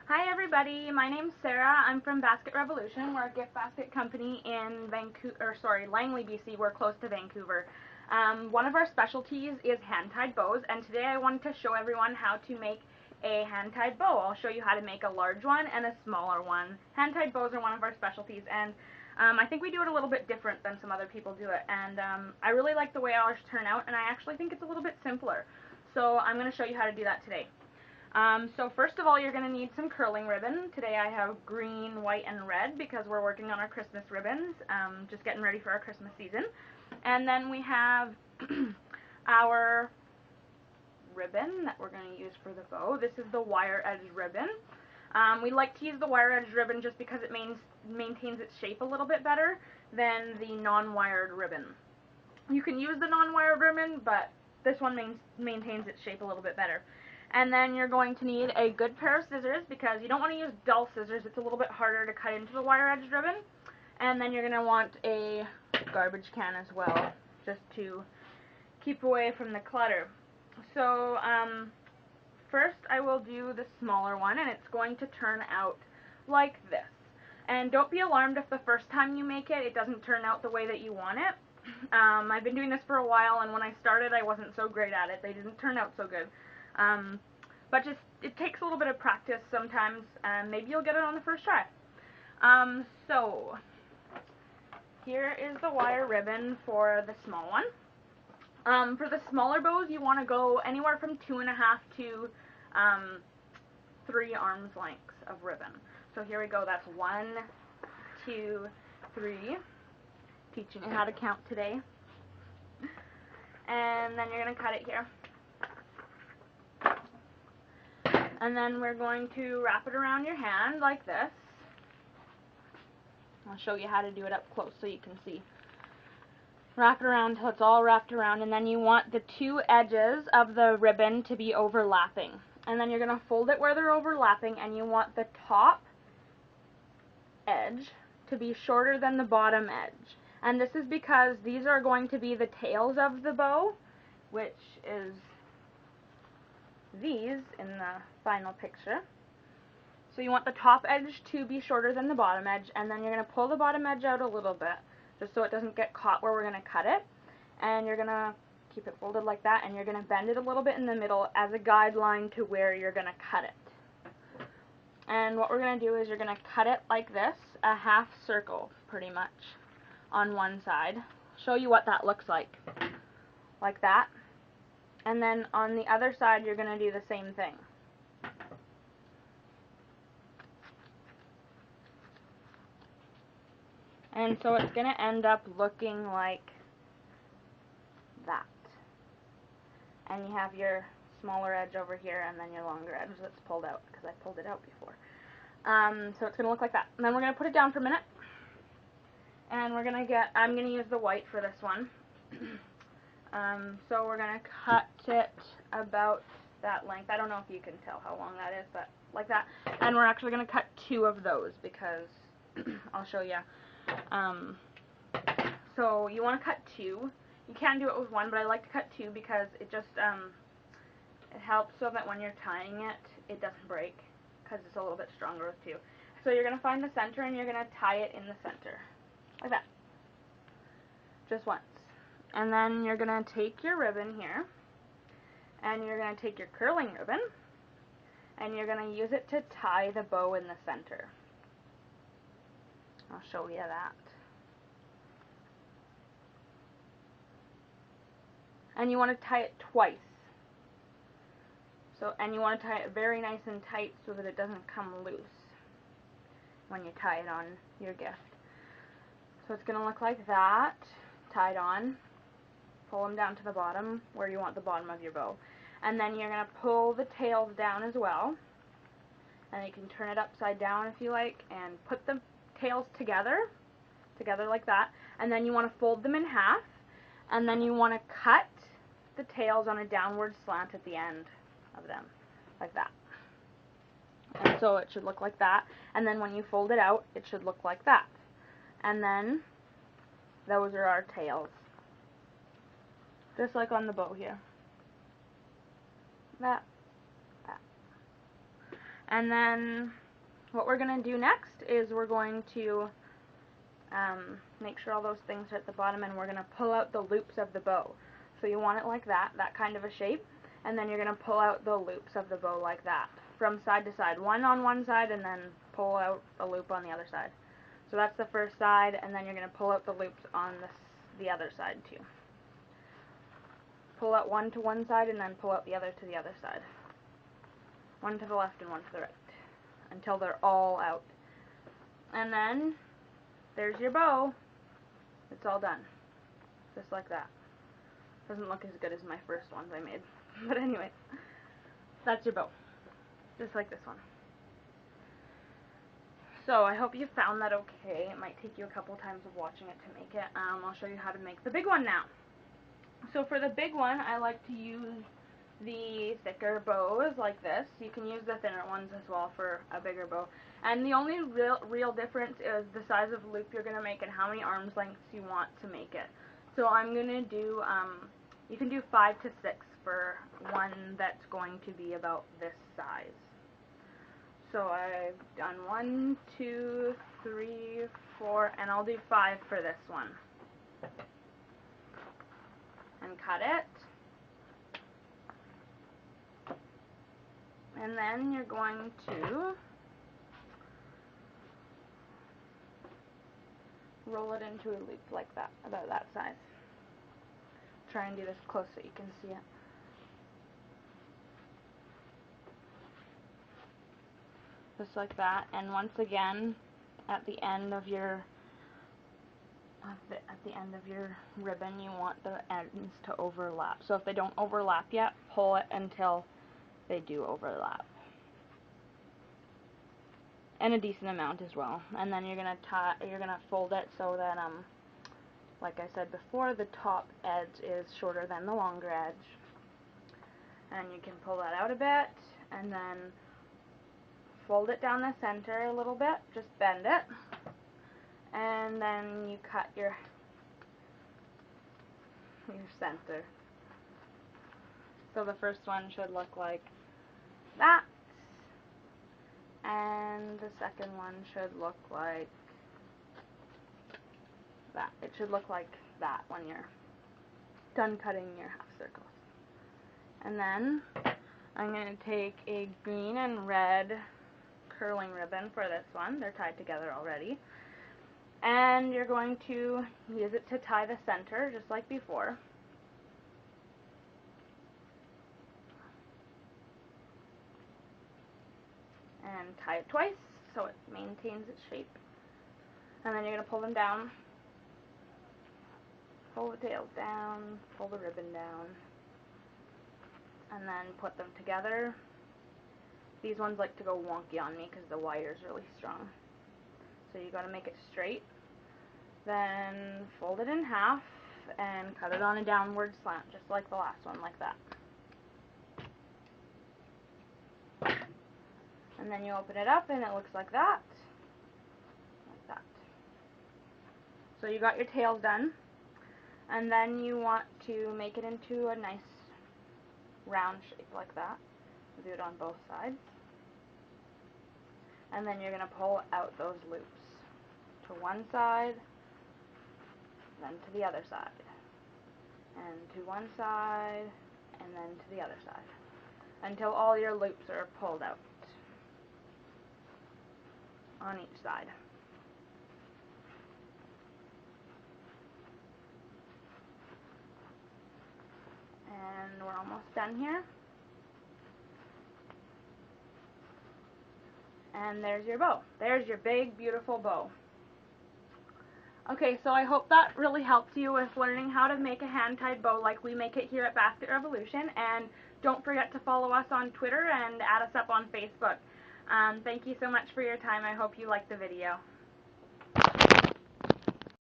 Hi everybody, my name's Sarah. I'm from Basket Revolution. We're a gift basket company in Langley, BC. We're close to Vancouver. One of our specialties is hand-tied bows, and today I wanted to show everyone how to make a hand-tied bow. I'll show you how to make a large one and a smaller one. Hand-tied bows are one of our specialties, and I think we do it a little bit different than some other people do it, and I really like the way ours turn out, and I actually think it's a little bit simpler. So I'm going to show you how to do that today. So first of all, you're going to need some curling ribbon. Today I have green, white, and red because we're working on our Christmas ribbons, just getting ready for our Christmas season. And then we have our ribbon that we're going to use for the bow. This is the wire edge ribbon. We like to use the wire edge ribbon just because it maintains its shape a little bit better than the non-wired ribbon. You can use the non-wired ribbon, but this one maintains its shape a little bit better. And then you're going to need a good pair of scissors because you don't want to use dull scissors. It's a little bit harder to cut into the wire edge ribbon. And then you're going to want a garbage can as well, just to keep away from the clutter. So first I will do the smaller one, and it's going to turn out like this. And don't be alarmed if the first time you make it, it doesn't turn out the way that you want it. I've been doing this for a while, and when I started I wasn't so great at it. They didn't turn out so good. But it takes a little bit of practice sometimes, and maybe you'll get it on the first try. So here is the wire ribbon for the small one. For the smaller bows, you want to go anywhere from 2.5 to 3 arms lengths of ribbon. So here we go. That's 1, 2, 3. Teaching you how to count today. And then you're going to cut it here. And then we're going to wrap it around your hand like this. I'll show you how to do it up close so you can see. Wrap it around until it's all wrapped around, and then you want the 2 edges of the ribbon to be overlapping. And then you're going to fold it where they're overlapping, and you want the top edge to be shorter than the bottom edge. And this is because these are going to be the tails of the bow, which is these in the final picture. So you want the top edge to be shorter than the bottom edge, and then you're going to pull the bottom edge out a little bit just so it doesn't get caught where we're going to cut it. And you're going to keep it folded like that, and you're going to bend it a little bit in the middle as a guideline to where you're going to cut it. And what we're going to do is you're going to cut it like this, a half circle pretty much on one side. Show you what that looks like that. And then on the other side, you're going to do the same thing. And so it's going to end up looking like that. And you have your smaller edge over here, and then your longer edge that's pulled out, because I pulled it out before. So it's going to look like that. And then we're going to put it down for a minute. And I'm going to use the white for this one. So we're going to cut it about that length. I don't know if you can tell how long that is, but like that. And we're actually going to cut 2 of those because I'll show you. So you want to cut 2. You can do it with 1, but I like to cut 2 because it just it helps so that when you're tying it, it doesn't break because it's a little bit stronger with 2. So you're going to find the center and you're going to tie it in the center like that, just once. And then you're going to take your ribbon here, and you're going to take your curling ribbon, and you're going to use it to tie the bow in the center. I'll show you that. And you want to tie it twice. And you want to tie it very nice and tight so that it doesn't come loose when you tie it on your gift. So it's going to look like that, tied on. Pull them down to the bottom where you want the bottom of your bow. And then you're going to pull the tails down as well. And you can turn it upside down if you like, and put the tails together like that. And then you want to fold them in half, and then you want to cut the tails on a downward slant at the end of them, like that. And so it should look like that. And then when you fold it out, it should look like that. And then those are our tails. Just like on the bow here. That. And then what we're going to do next is we're going to make sure all those things are at the bottom, and we're going to pull out the loops of the bow. So you want it like that kind of a shape, and then you're going to pull out the loops of the bow like that, from side to side. One on one side, and then pull out a loop on the other side. So that's the first side, and then you're going to pull out the loops on the other side too. Pull out one to one side, and then pull out the other to the other side. One to the left and one to the right, until they're all out. And then there's your bow. It's all done. Just like that. Doesn't look as good as my first ones I made. But anyway, that's your bow. Just like this one. So I hope you found that okay. It might take you a couple times of watching it to make it. I'll show you how to make the big one now. So for the big one, I like to use the thicker bows like this. You can use the thinner ones as well for a bigger bow. And the only real difference is the size of loop you're going to make and how many arms lengths you want to make it. So I'm going to do, you can do 5 to 6 for one that's going to be about this size. So I've done 1, 2, 3, 4, and I'll do 5 for this one. And cut it. And then you're going to roll it into a loop like that, about that size. Try and do this close so you can see it. Just like that. And once again, at the end of your ribbon, you want the ends to overlap. So if they don't overlap yet, pull it until they do overlap. And a decent amount as well. And then you're gonna fold it so that like I said before, the top edge is shorter than the longer edge. And you can pull that out a bit, and then fold it down the center a little bit, just bend it, and then you cut your center. So the first one should look like that, and the second one should look like that. It should look like that when you're done cutting your half circles. And then I'm going to take a green and red curling ribbon for this one. They're tied together already. And you're going to use it to tie the center, just like before. And tie it twice so it maintains its shape. And then you're going to pull them down. Pull the tails down, pull the ribbon down, and then put them together. These ones like to go wonky on me because the wire is really strong. So you got to make it straight. Then fold it in half and cut it on a downward slant, just like the last one, like that. And then you open it up and it looks like that. Like that. So you got your tails done. And then you want to make it into a nice round shape like that. Do it on both sides. And then you're going to pull out those loops to one side, then to the other side, and to one side, and then to the other side, until all your loops are pulled out on each side. And we're almost done here. And there's your bow. There's your big, beautiful bow. Okay, so I hope that really helps you with learning how to make a hand-tied bow like we make it here at Basket Revolution. And don't forget to follow us on Twitter and add us up on Facebook. Thank you so much for your time. I hope you liked the video.